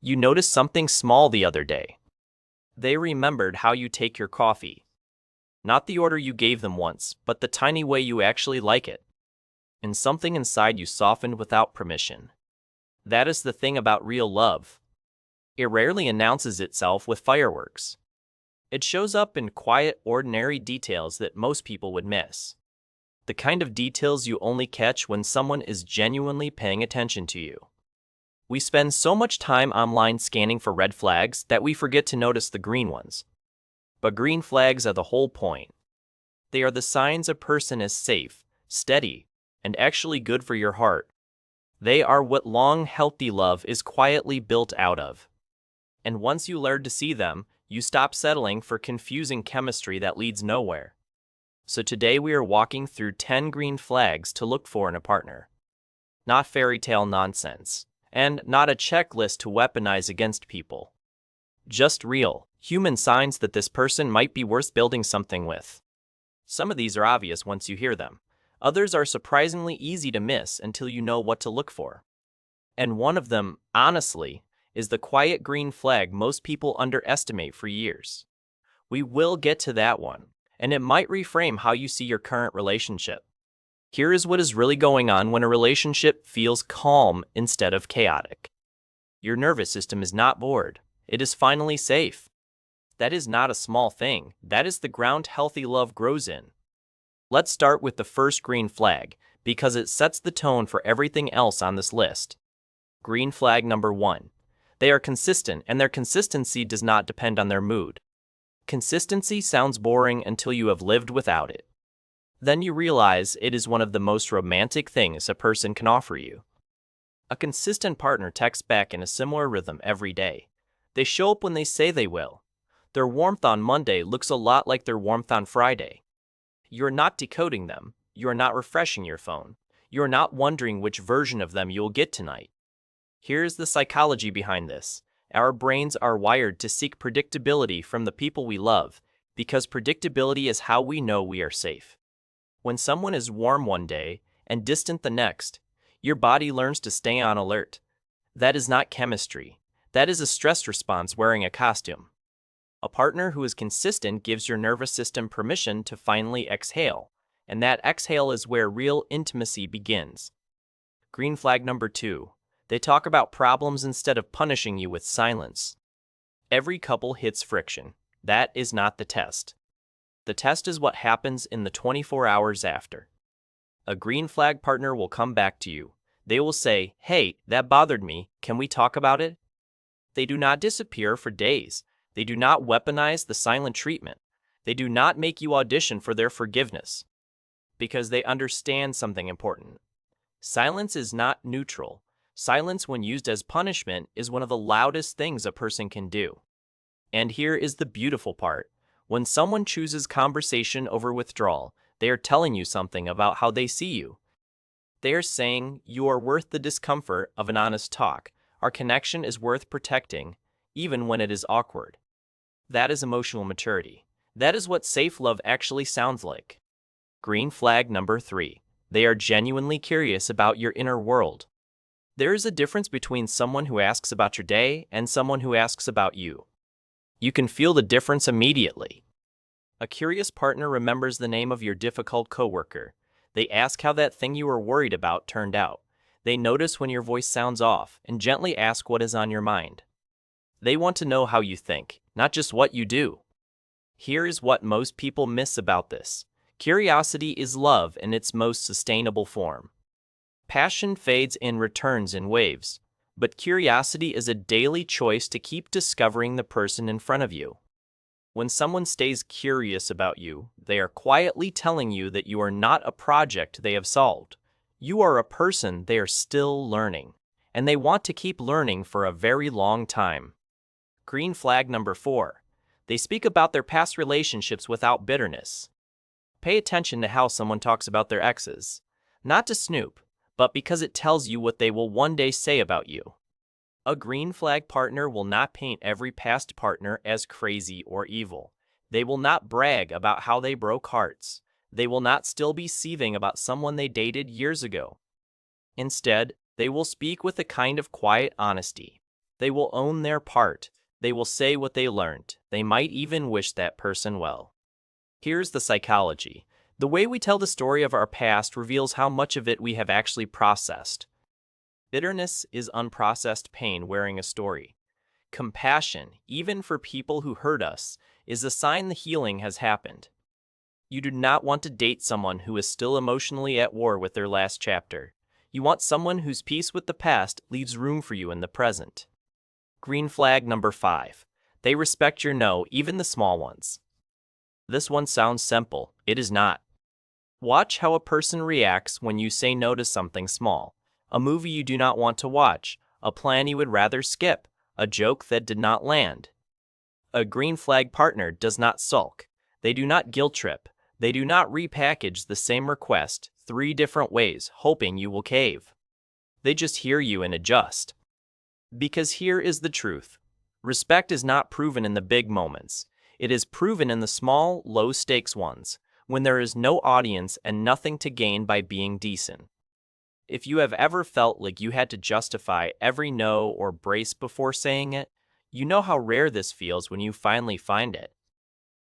You noticed something small the other day. They remembered how you take your coffee. Not the order you gave them once, but the tiny way you actually like it. And something inside you softened without permission. That is the thing about real love. It rarely announces itself with fireworks. It shows up in quiet, ordinary details that most people would miss. The kind of details you only catch when someone is genuinely paying attention to you. We spend so much time online scanning for red flags that we forget to notice the green ones. But green flags are the whole point. They are the signs a person is safe, steady, and actually good for your heart. They are what long, healthy love is quietly built out of. And once you learn to see them, you stop settling for confusing chemistry that leads nowhere. So today we are walking through 10 green flags to look for in a partner. Not fairy tale nonsense, and not a checklist to weaponize against people. Just real, human signs that this person might be worth building something with. Some of these are obvious once you hear them. Others are surprisingly easy to miss until you know what to look for. And one of them, honestly, is the quiet green flag most people underestimate for years. We will get to that one, and it might reframe how you see your current relationship. Here is what is really going on when a relationship feels calm instead of chaotic. Your nervous system is not bored. It is finally safe. That is not a small thing. That is the ground healthy love grows in. Let's start with the first green flag, because it sets the tone for everything else on this list. Green flag number 1. They are consistent, and their consistency does not depend on their mood. Consistency sounds boring until you have lived without it. Then you realize it is one of the most romantic things a person can offer you. A consistent partner texts back in a similar rhythm every day. They show up when they say they will. Their warmth on Monday looks a lot like their warmth on Friday. You are not decoding them. You are not refreshing your phone. You are not wondering which version of them you will get tonight. Here's the psychology behind this. Our brains are wired to seek predictability from the people we love, because predictability is how we know we are safe. When someone is warm one day and distant the next, your body learns to stay on alert. That is not chemistry. That is a stress response wearing a costume. A partner who is consistent gives your nervous system permission to finally exhale, and that exhale is where real intimacy begins. Green flag number 2. They talk about problems instead of punishing you with silence. Every couple hits friction. That is not the test. The test is what happens in the 24 hours after. A green flag partner will come back to you. They will say, "Hey, that bothered me. Can we talk about it?" They do not disappear for days. They do not weaponize the silent treatment. They do not make you audition for their forgiveness. Because they understand something important. Silence is not neutral. Silence, when used as punishment, is one of the loudest things a person can do. And here is the beautiful part. When someone chooses conversation over withdrawal, they are telling you something about how they see you. They are saying you are worth the discomfort of an honest talk. Our connection is worth protecting, even when it is awkward. That is emotional maturity. That is what safe love actually sounds like. Green flag number 3. They are genuinely curious about your inner world. There is a difference between someone who asks about your day and someone who asks about you. You can feel the difference immediately. A curious partner remembers the name of your difficult coworker. They ask how that thing you were worried about turned out. They notice when your voice sounds off and gently ask what is on your mind. They want to know how you think, not just what you do. Here is what most people miss about this. Curiosity is love in its most sustainable form. Passion fades and returns in waves, but curiosity is a daily choice to keep discovering the person in front of you. When someone stays curious about you, they are quietly telling you that you are not a project they have solved. You are a person they are still learning, and they want to keep learning for a very long time. Green flag number 4. They speak about their past relationships without bitterness. Pay attention to how someone talks about their exes. Not to snoop, but because it tells you what they will one day say about you. A green flag partner will not paint every past partner as crazy or evil. They will not brag about how they broke hearts. They will not still be seething about someone they dated years ago. Instead, they will speak with a kind of quiet honesty. They will own their part. They will say what they learned. They might even wish that person well. Here's the psychology. The way we tell the story of our past reveals how much of it we have actually processed. Bitterness is unprocessed pain wearing a story. Compassion, even for people who hurt us, is a sign the healing has happened. You do not want to date someone who is still emotionally at war with their last chapter. You want someone whose peace with the past leaves room for you in the present. Green flag number 5. They respect your no, even the small ones. This one sounds simple. It is not. Watch how a person reacts when you say no to something small. A movie you do not want to watch, a plan you would rather skip, a joke that did not land. A green flag partner does not sulk. They do not guilt trip. They do not repackage the same request 3 different ways, hoping you will cave. They just hear you and adjust. Because here is the truth. Respect is not proven in the big moments. It is proven in the small, low-stakes ones, when there is no audience and nothing to gain by being decent. If you have ever felt like you had to justify every no or brace before saying it, you know how rare this feels when you finally find it.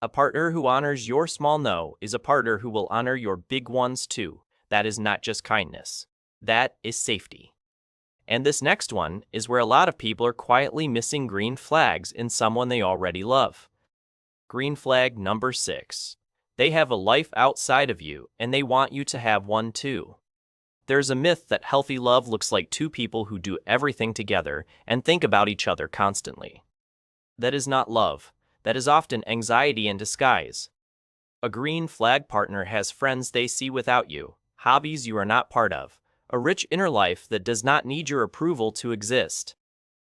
A partner who honors your small no is a partner who will honor your big ones too. That is not just kindness. That is safety. And this next one is where a lot of people are quietly missing green flags in someone they already love. Green flag number 6. They have a life outside of you, and they want you to have one too. There's a myth that healthy love looks like 2 people who do everything together and think about each other constantly. That is not love. That is often anxiety in disguise. A green flag partner has friends they see without you, hobbies you are not part of, a rich inner life that does not need your approval to exist.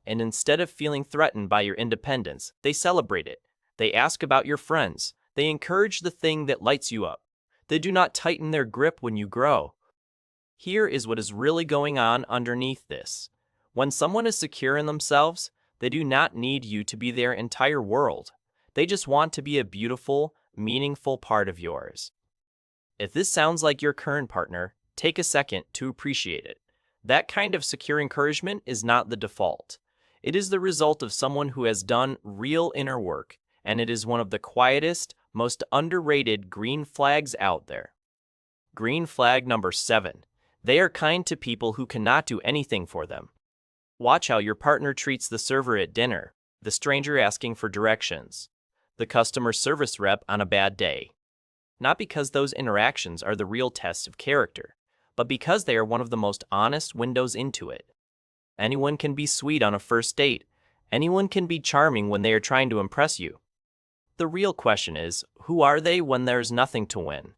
And instead of feeling threatened by your independence, they celebrate it. They ask about your friends. They encourage the thing that lights you up. They do not tighten their grip when you grow. Here is what is really going on underneath this. When someone is secure in themselves, they do not need you to be their entire world. They just want to be a beautiful, meaningful part of yours. If this sounds like your current partner, take a second to appreciate it. That kind of secure encouragement is not the default. It is the result of someone who has done real inner work, and it is one of the quietest, most underrated green flags out there. Green flag number 7. They are kind to people who cannot do anything for them. Watch how your partner treats the server at dinner, the stranger asking for directions, the customer service rep on a bad day. Not because those interactions are the real tests of character, but because they are one of the most honest windows into it. Anyone can be sweet on a first date. Anyone can be charming when they are trying to impress you. The real question is, who are they when there's nothing to win?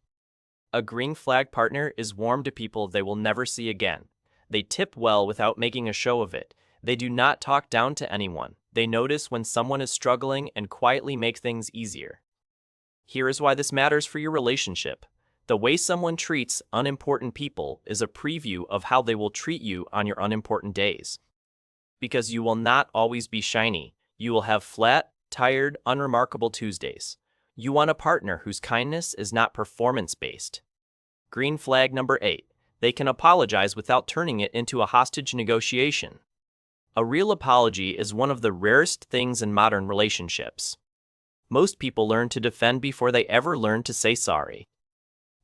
A green flag partner is warm to people they will never see again. They tip well without making a show of it. They do not talk down to anyone. They notice when someone is struggling and quietly make things easier. Here is why this matters for your relationship. The way someone treats unimportant people is a preview of how they will treat you on your unimportant days. Because you will not always be shiny. You will have flat, tired, unremarkable Tuesdays. You want a partner whose kindness is not performance-based. Green flag number 8. They can apologize without turning it into a hostage negotiation. A real apology is one of the rarest things in modern relationships. Most people learn to defend before they ever learn to say sorry.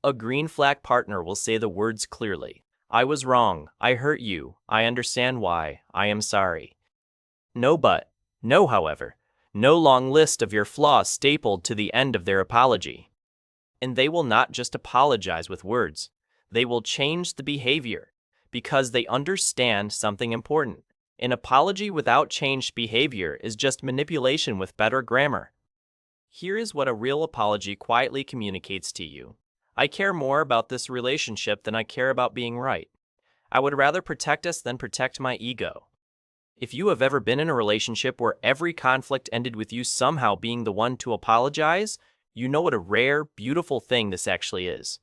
A green flag partner will say the words clearly. I was wrong. I hurt you. I understand why. I am sorry. No but. No however. No long list of your flaws stapled to the end of their apology. And they will not just apologize with words. They will change the behavior because they understand something important. An apology without changed behavior is just manipulation with better grammar. Here is what a real apology quietly communicates to you. I care more about this relationship than I care about being right. I would rather protect us than protect my ego. If you have ever been in a relationship where every conflict ended with you somehow being the one to apologize, you know what a rare, beautiful thing this actually is.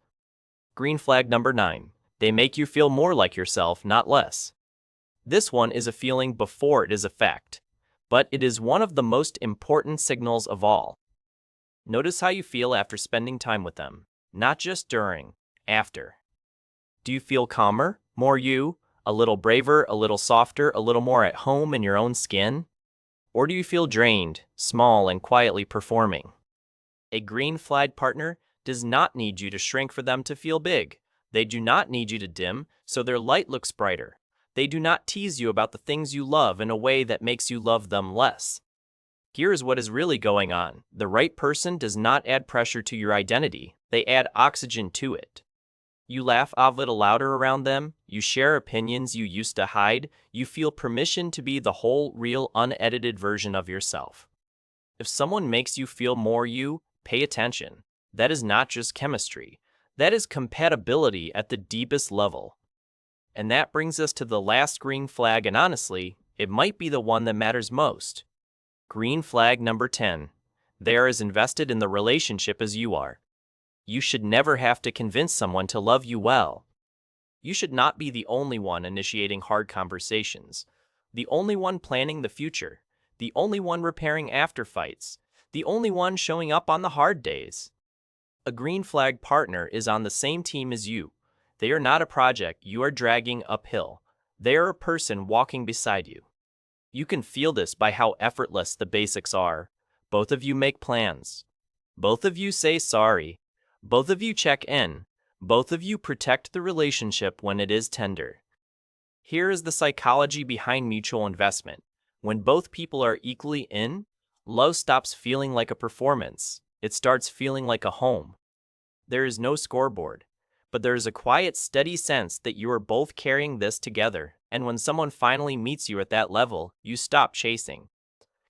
Green flag number 9. They make you feel more like yourself, not less. This one is a feeling before it is a fact, but it is one of the most important signals of all. Notice how you feel after spending time with them, not just during, after. Do you feel calmer, more you, A little braver, a little softer, a little more at home in your own skin? Or do you feel drained, small, and quietly performing? A green flag partner does not need you to shrink for them to feel big. They do not need you to dim so their light looks brighter. They do not tease you about the things you love in a way that makes you love them less. Here is what is really going on. The right person does not add pressure to your identity. They add oxygen to it. You laugh a little louder around them, you share opinions you used to hide, you feel permission to be the whole, real, unedited version of yourself. If someone makes you feel more you, pay attention. That is not just chemistry. That is compatibility at the deepest level. And that brings us to the last green flag, and honestly, it might be the one that matters most. Green flag number 10. They are as invested in the relationship as you are. You should never have to convince someone to love you well. You should not be the only one initiating hard conversations, the only one planning the future, the only one repairing after fights, the only one showing up on the hard days. A green flag partner is on the same team as you. They are not a project you are dragging uphill. They are a person walking beside you. You can feel this by how effortless the basics are. Both of you make plans. Both of you say sorry. Both of you check in. Both of you protect the relationship when it is tender. Here is the psychology behind mutual investment. When both people are equally in, love stops feeling like a performance. It starts feeling like a home. There is no scoreboard, but there is a quiet, steady sense that you are both carrying this together, and when someone finally meets you at that level, you stop chasing.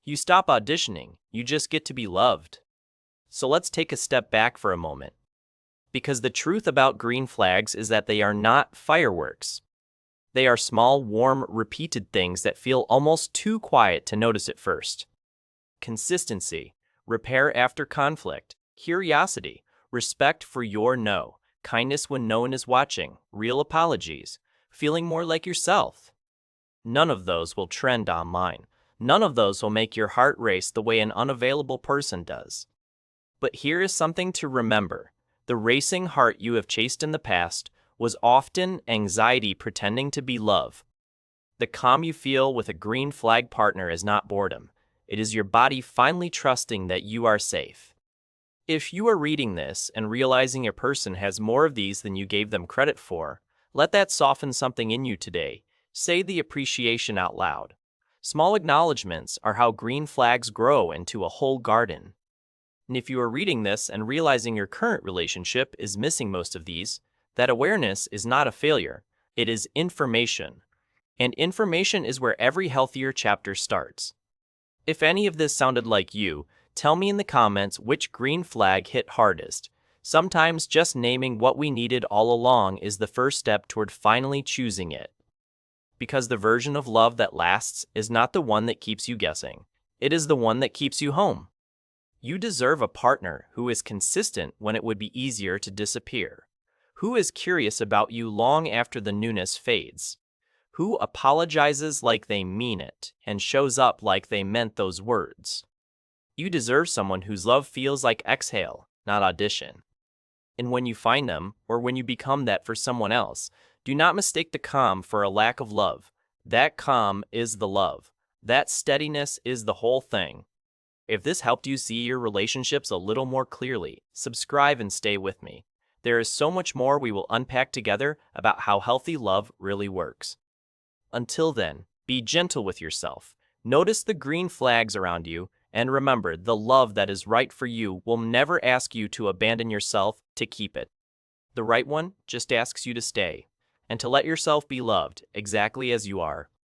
You stop auditioning, you just get to be loved. So let's take a step back for a moment. Because the truth about green flags is that they are not fireworks. They are small, warm, repeated things that feel almost too quiet to notice at first. Consistency, repair after conflict, curiosity, respect for your no, kindness when no one is watching, real apologies, feeling more like yourself. None of those will trend online. None of those will make your heart race the way an unavailable person does. But here is something to remember. The racing heart you have chased in the past was often anxiety pretending to be love. The calm you feel with a green flag partner is not boredom. It is your body finally trusting that you are safe. If you are reading this and realizing a person has more of these than you gave them credit for, let that soften something in you today. Say the appreciation out loud. Small acknowledgments are how green flags grow into a whole garden. And if you are reading this and realizing your current relationship is missing most of these, that awareness is not a failure, it is information. And information is where every healthier chapter starts. If any of this sounded like you, tell me in the comments which green flag hit hardest. Sometimes just naming what we needed all along is the first step toward finally choosing it. Because the version of love that lasts is not the one that keeps you guessing. It is the one that keeps you home. You deserve a partner who is consistent when it would be easier to disappear, who is curious about you long after the newness fades, who apologizes like they mean it and shows up like they meant those words. You deserve someone whose love feels like exhale, not audition. And when you find them, or when you become that for someone else, do not mistake the calm for a lack of love. That calm is the love. That steadiness is the whole thing. If this helped you see your relationships a little more clearly, subscribe and stay with me. There is so much more we will unpack together about how healthy love really works. Until then, be gentle with yourself. Notice the green flags around you, and remember, the love that is right for you will never ask you to abandon yourself to keep it. The right one just asks you to stay, and to let yourself be loved exactly as you are.